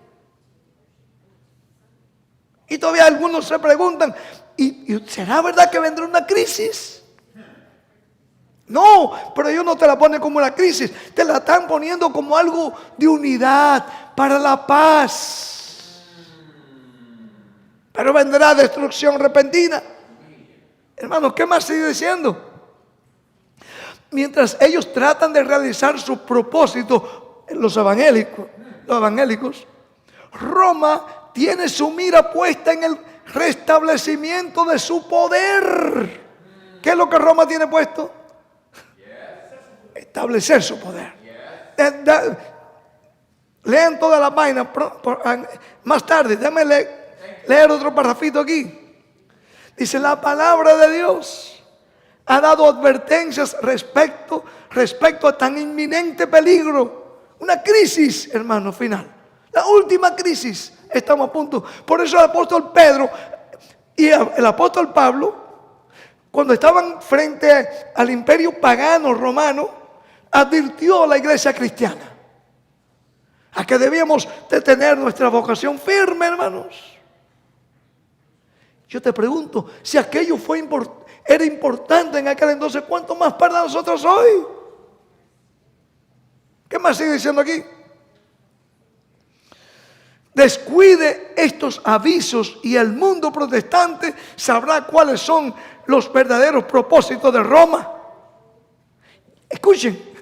Y todavía algunos se preguntan, ¿y será verdad que vendrá una crisis? No, pero ellos no te la ponen como una crisis, te la están poniendo como algo de unidad, para la paz. Pero vendrá destrucción repentina. Hermanos, ¿qué más sigue diciendo? Mientras ellos tratan de realizar su propósito, los evangélicos, Roma tiene su mira puesta en el restablecimiento de su poder. ¿Qué es lo que Roma tiene puesto? Establecer su poder. Lean toda la vaina más tarde. Déjame leer otro parrafito aquí. Dice, la palabra de Dios ha dado advertencias respecto a tan inminente peligro. Una crisis, hermano, final. La última crisis. Estamos a punto. Por eso el apóstol Pedro y el apóstol Pablo, cuando estaban frente al imperio pagano romano, advirtió a la iglesia cristiana a que debíamos de tener nuestra vocación firme, hermanos. Yo te pregunto, si aquello era importante en aquel entonces, ¿cuánto más para nosotros hoy? ¿Qué más sigue diciendo aquí? Descuide estos avisos y el mundo protestante sabrá cuáles son los verdaderos propósitos de Roma. Escuchen.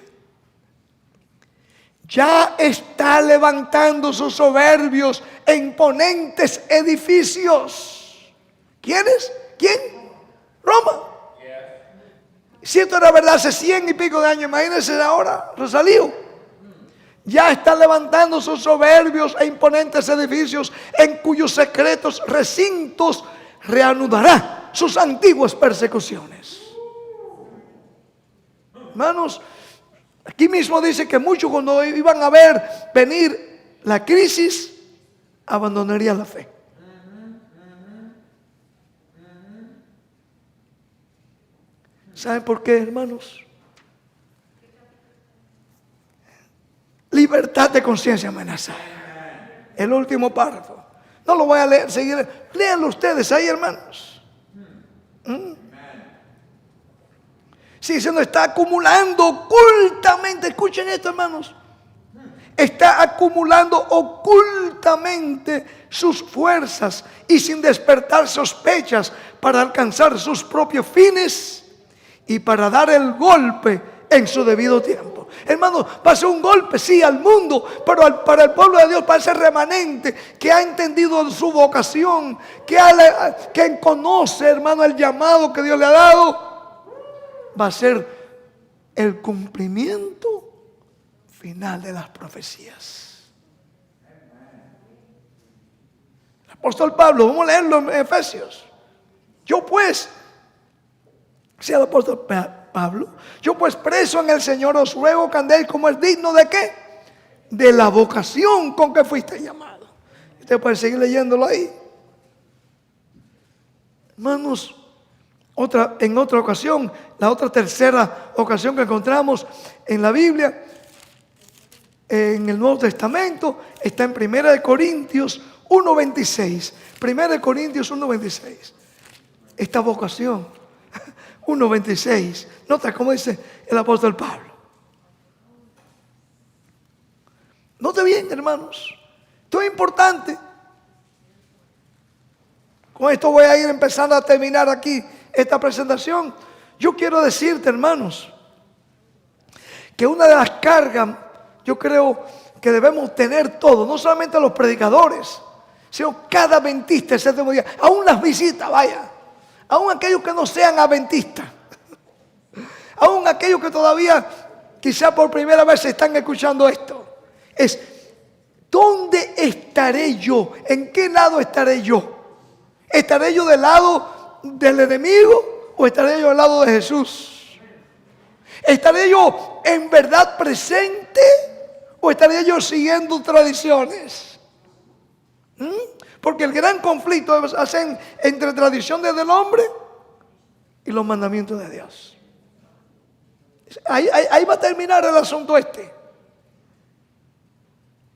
Ya está levantando sus soberbios e imponentes edificios. ¿Quiénes? ¿Quién? Roma. Si esto era verdad hace 100 y pico de años, imagínense ahora, Rosalío. Ya está levantando sus soberbios e imponentes edificios, en cuyos secretos recintos reanudará sus antiguas persecuciones. Hermanos, aquí mismo dice que muchos, cuando iban a ver venir la crisis, abandonarían la fe. ¿Saben por qué, hermanos? Libertad de conciencia amenazada. El último párrafo. No lo voy a leer, seguir. Léanlo ustedes ahí, hermanos. Sí, diciendo, está acumulando ocultamente. Escuchen esto, hermanos. Está acumulando ocultamente sus fuerzas y sin despertar sospechas para alcanzar sus propios fines y para dar el golpe en su debido tiempo. Hermano, pasó un golpe, sí, al mundo, pero para el pueblo de Dios, para ese remanente que ha entendido su vocación, que conoce, hermano, el llamado que Dios le ha dado, va a ser el cumplimiento final de las profecías. El apóstol Pablo, vamos a leerlo en Efesios. Yo pues, sea el apóstol Pablo, yo pues preso en el Señor os ruego que andéis como es digno de ¿qué? De la vocación con que fuiste llamado. Usted puede seguir leyéndolo ahí. Hermanos, en otra ocasión, la otra tercera ocasión que encontramos en la Biblia, en el Nuevo Testamento, está en 1 Corintios 1:26. 1 Corintios 1:26. Esta vocación, 1:26. Nota cómo dice el apóstol Pablo. Note bien, hermanos. Esto es importante. Con esto voy a ir empezando a terminar aquí esta presentación. Yo quiero decirte, hermanos, que una de las cargas, yo creo que debemos tener todos, no solamente los predicadores, sino cada adventista ese último día, aún las visitas, vaya, aún aquellos que no sean adventistas, aún aquellos que todavía quizá por primera vez están escuchando esto, es ¿dónde estaré yo? ¿En qué lado estaré yo? ¿Estaré yo del lado del enemigo o estaré yo del lado de Jesús? ¿Estaré yo en verdad presente o estaré yo siguiendo tradiciones? Porque el gran conflicto hacen entre tradición del hombre y los mandamientos de Dios. Ahí va a terminar el asunto este.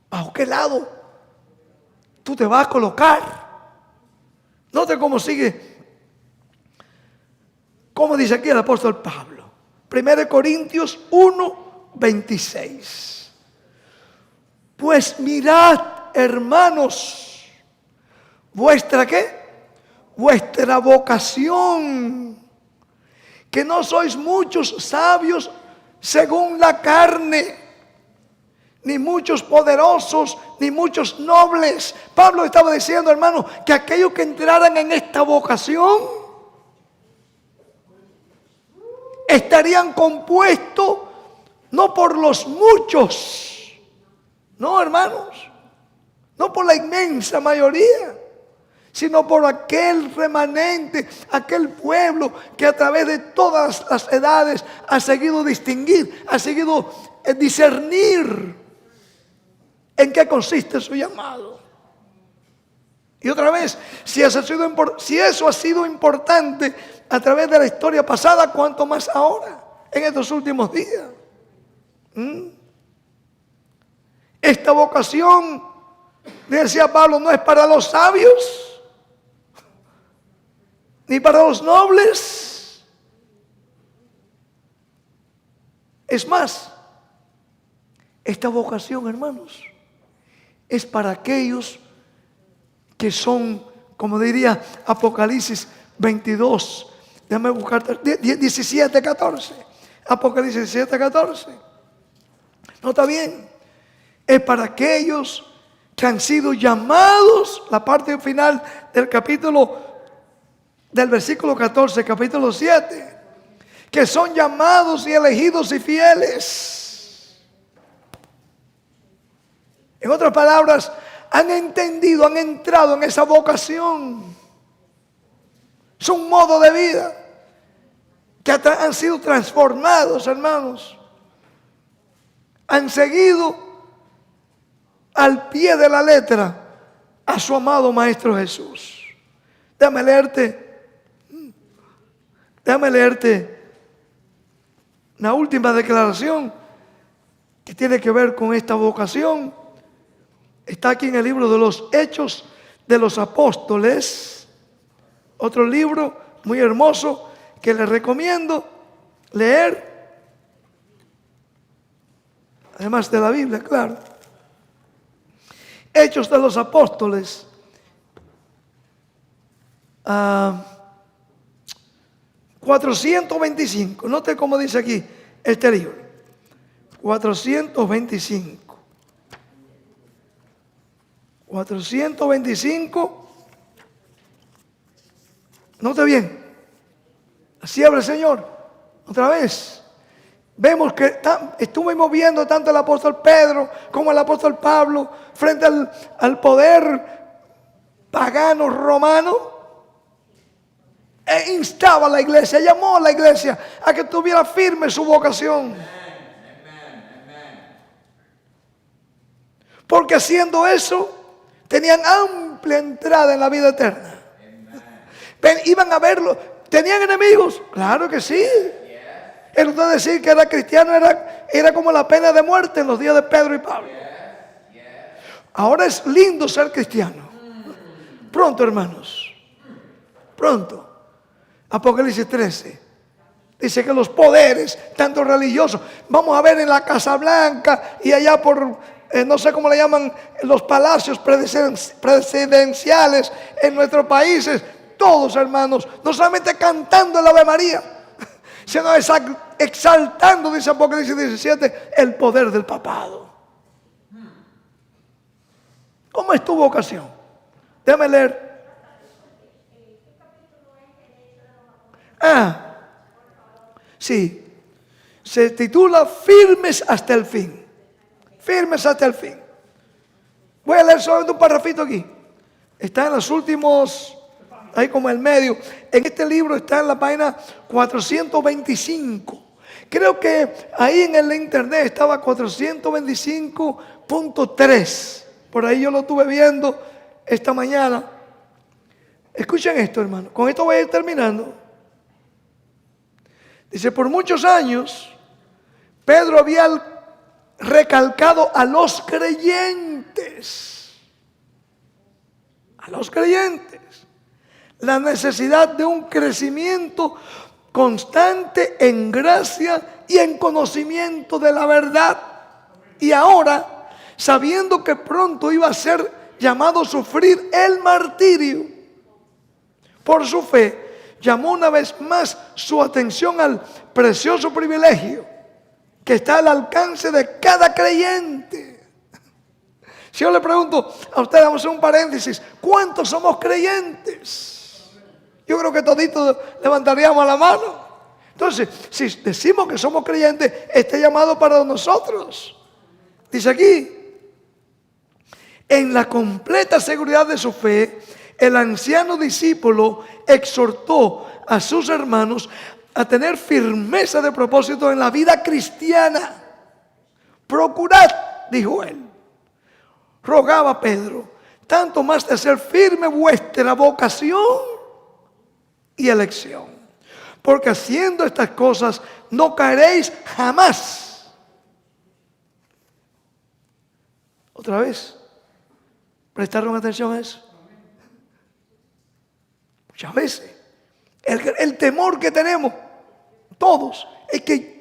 ¿Bajo qué lado tú te vas a colocar? Note cómo sigue, cómo dice aquí el apóstol Pablo. 1 Corintios 1:26. Pues mirad, hermanos, vuestra ¿qué? Vuestra vocación, que no sois muchos sabios según la carne, ni muchos poderosos, ni muchos nobles. Pablo estaba diciendo, hermano, que aquellos que entraran en esta vocación estarían compuestos no por los muchos, No, hermanos, no por la inmensa mayoría, sino por aquel remanente, aquel pueblo que a través de todas las edades ha seguido distinguir, ha seguido discernir en qué consiste su llamado. Y otra vez, si eso ha sido importante a través de la historia pasada, ¿cuánto más ahora, en estos últimos días? Esta vocación, decía Pablo, no es para los sabios, ni para los nobles. Es más, esta vocación, hermanos, es para aquellos que son, como diría Apocalipsis 22, déjame buscar, 17, 14. Apocalipsis 17, 14. Nota bien, es para aquellos que han sido llamados, la parte final del capítulo, del versículo 14, capítulo 7, que son llamados y elegidos y fieles. En otras palabras, han entendido, han entrado en esa vocación. Es un modo de vida que han sido transformados, hermanos. Han seguido al pie de la letra a su amado Maestro Jesús. Déjame leerte la última declaración que tiene que ver con esta vocación. Está aquí en el libro de los Hechos de los Apóstoles, otro libro muy hermoso que les recomiendo leer, además de la Biblia, claro. Hechos de los Apóstoles, 425. Note cómo dice aquí este libro, 425. 425. Note bien. Así habla el Señor. Otra vez. Vemos que estuvimos viendo tanto el apóstol Pedro como el apóstol Pablo frente al poder pagano romano. E instaba a la iglesia, llamó a la iglesia a que tuviera firme su vocación. Porque haciendo eso, tenían amplia entrada en la vida eterna. Iban a verlo. ¿Tenían enemigos? Claro que sí. El usted decir que era cristiano era como la pena de muerte en los días de Pedro y Pablo. Ahora es lindo ser cristiano. Pronto, hermanos. Pronto. Apocalipsis 13. Dice que los poderes, tanto religiosos, vamos a ver en la Casa Blanca y allá por, no sé cómo le llaman, los palacios presidenciales en nuestros países, todos, hermanos, no solamente cantando el Ave María, sino exaltando, dice Apocalipsis 17, el poder del papado. ¿Cómo es tu vocación? Déjame leer. Sí, se titula Firmes hasta el fin. Firmes hasta el fin. Voy a leer solamente un parrafito aquí. Está en los últimos, ahí como en medio. En este libro está en la página 425. Creo que ahí en el internet estaba 425.3. Por ahí yo lo estuve viendo esta mañana. Escuchen esto, hermano. Con esto voy a ir terminando. Dice, por muchos años, Pedro había recalcado a los creyentes, la necesidad de un crecimiento constante en gracia y en conocimiento de la verdad. Y ahora, sabiendo que pronto iba a ser llamado a sufrir el martirio por su fe, llamó una vez más su atención al precioso privilegio que está al alcance de cada creyente. Si yo le pregunto a usted, vamos a hacer un paréntesis, ¿cuántos somos creyentes? Yo creo que toditos levantaríamos la mano. Entonces, si decimos que somos creyentes, este llamado para nosotros. Dice aquí, En la completa seguridad de su fe, el anciano discípulo exhortó a sus hermanos a tener firmeza de propósito en la vida cristiana. Procurad, dijo él, rogaba Pedro, tanto más de ser firme vuestra vocación y elección, porque haciendo estas cosas no caeréis jamás. Otra vez, ¿prestaron atención a eso? Muchas veces, el temor que tenemos todos es que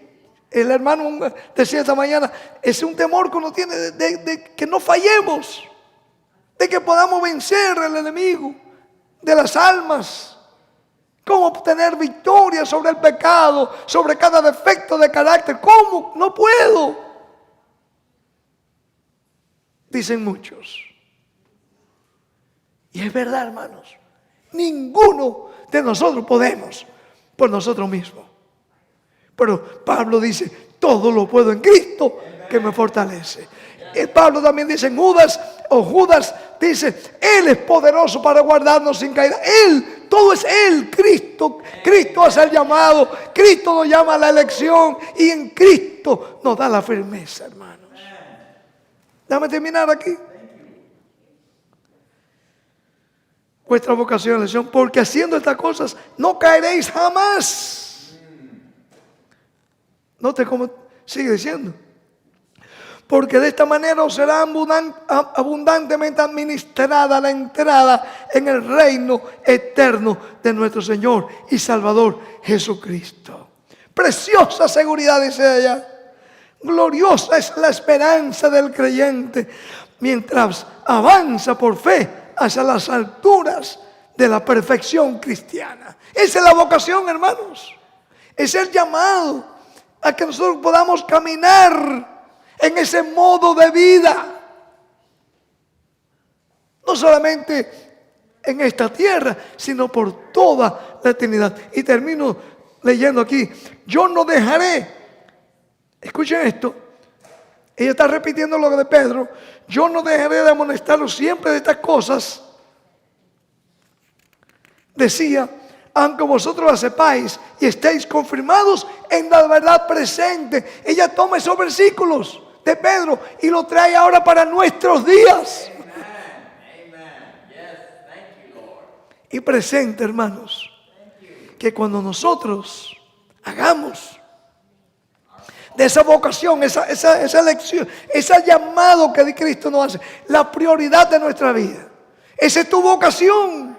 el hermano decía esta mañana, es un temor que uno tiene de que no fallemos, de que podamos vencer al enemigo de las almas, cómo obtener victoria sobre el pecado, sobre cada defecto de carácter. ¿Cómo? No puedo, dicen muchos. Y es verdad, hermanos, ninguno de nosotros podemos por nosotros mismos. Pero Pablo dice, todo lo puedo en Cristo que me fortalece. Pablo también dice en Judas dice, Él es poderoso para guardarnos sin caída. Él, todo es Él, Cristo. Cristo hace el llamado, Cristo nos llama a la elección y en Cristo nos da la firmeza, hermanos. Déjame terminar aquí. Vuestra vocación y elección, porque haciendo estas cosas no caeréis jamás. Note cómo sigue diciendo. Porque de esta manera os será abundantemente administrada la entrada en el reino eterno de nuestro Señor y Salvador Jesucristo. Preciosa seguridad, dice ella. Gloriosa es la esperanza del creyente mientras avanza por fe hacia las alturas de la perfección cristiana. Esa es la vocación, hermanos. Es el llamado a que nosotros podamos caminar en ese modo de vida. No solamente en esta tierra, sino por toda la eternidad. Y termino leyendo aquí. Yo no dejaré, escuchen esto, ella está repitiendo lo de Pedro, yo no dejaré de amonestaros siempre de estas cosas. Decía, aunque vosotros la sepáis y estéis confirmados en la verdad presente. Ella toma esos versículos de Pedro y lo trae ahora para nuestros días. Y presente, hermanos, que cuando nosotros hagamos de esa vocación, esa elección, ese llamado que Cristo nos hace, la prioridad de nuestra vida, esa es tu vocación.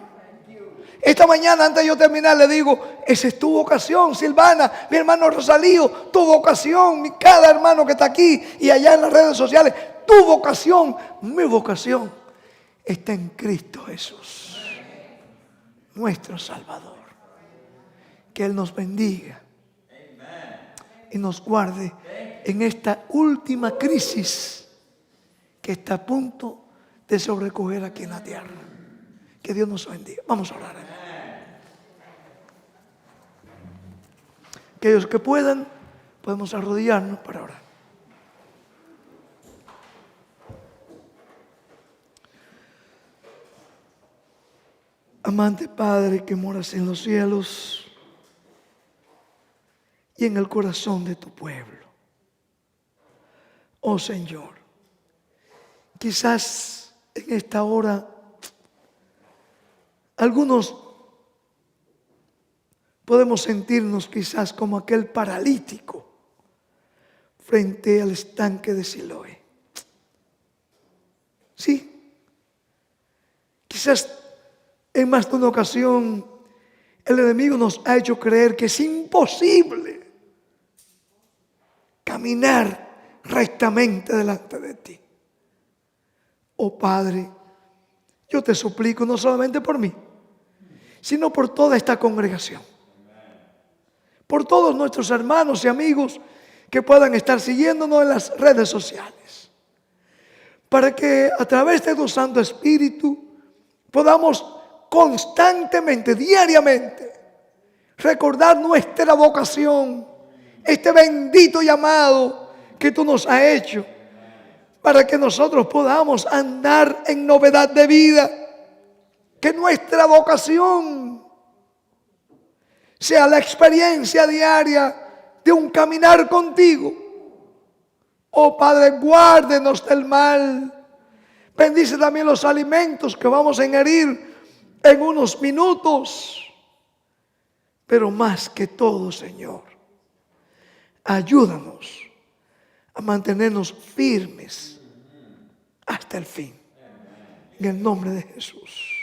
Esta mañana, antes de yo terminar, le digo, esa es tu vocación, Silvana, mi hermano Rosalío, tu vocación, cada hermano que está aquí y allá en las redes sociales, tu vocación, mi vocación, está en Cristo Jesús, nuestro Salvador. Que Él nos bendiga y nos guarde en esta última crisis que está a punto de sobrecoger aquí en la tierra. Que Dios nos bendiga. Vamos a orar. Aquellos que puedan, podemos arrodillarnos para orar. Amante Padre que moras en los cielos y en el corazón de tu pueblo. Oh Señor, quizás en esta hora algunos podemos sentirnos quizás como aquel paralítico frente al estanque de Siloé. Sí, quizás en más de una ocasión el enemigo nos ha hecho creer que es imposible caminar rectamente delante de ti. Oh Padre, yo te suplico no solamente por mí, sino por toda esta congregación, por todos nuestros hermanos y amigos que puedan estar siguiéndonos en las redes sociales, para que a través de tu Santo Espíritu podamos constantemente, diariamente, recordar nuestra vocación, este bendito llamado que tú nos has hecho, para que nosotros podamos andar en novedad de vida. Que nuestra vocación sea la experiencia diaria de un caminar contigo. Oh Padre, guárdenos del mal. Bendice también los alimentos que vamos a ingerir en unos minutos. Pero más que todo, Señor, ayúdanos a mantenernos firmes hasta el fin. En el nombre de Jesús.